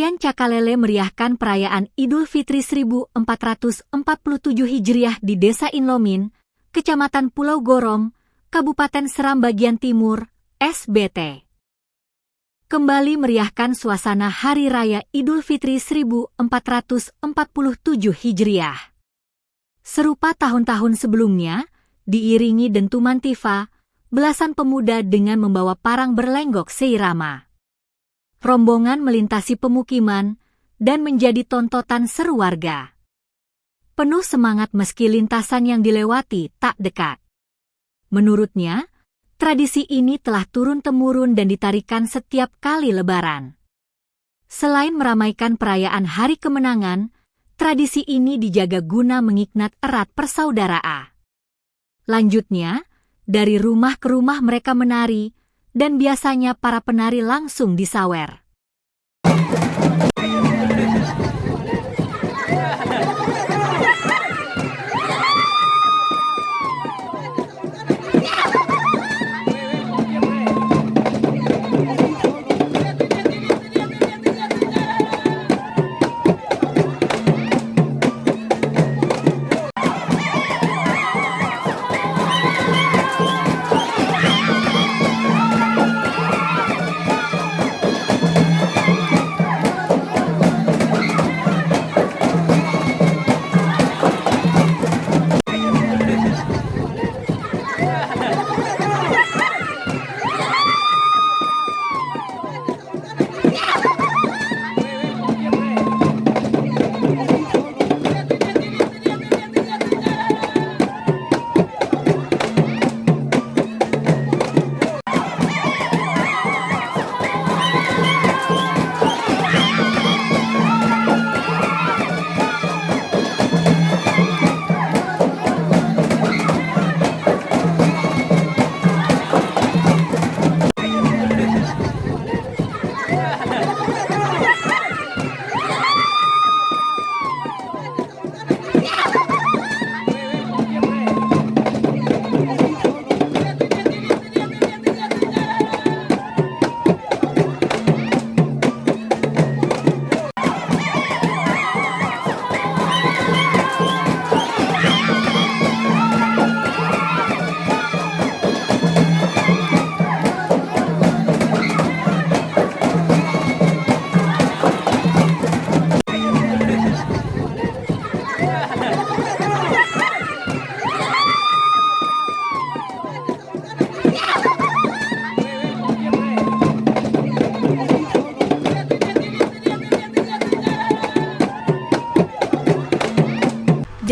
Nelayan Cakalele meriahkan perayaan Idul Fitri 1447 Hijriah di Desa Inlomin, Kecamatan Pulau Gorom, Kabupaten Seram bagian Timur, SBT. Kembali meriahkan suasana Hari Raya Idul Fitri 1447 Hijriah. Serupa tahun-tahun sebelumnya, diiringi dentuman tifa, belasan pemuda dengan membawa parang berlenggok seirama. Rombongan melintasi pemukiman dan menjadi tontonan seru warga. Penuh semangat meski lintasan yang dilewati tak dekat. Menurutnya, tradisi ini telah turun-temurun dan ditarikan setiap kali Lebaran. Selain meramaikan perayaan Hari Kemenangan, tradisi ini dijaga guna mengikat erat persaudaraan. Lanjutnya, dari rumah ke rumah mereka menari, dan biasanya para penari langsung disawer.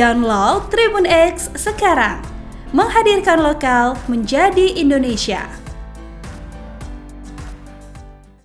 Download Tribun X sekarang, menghadirkan lokal menjadi Indonesia.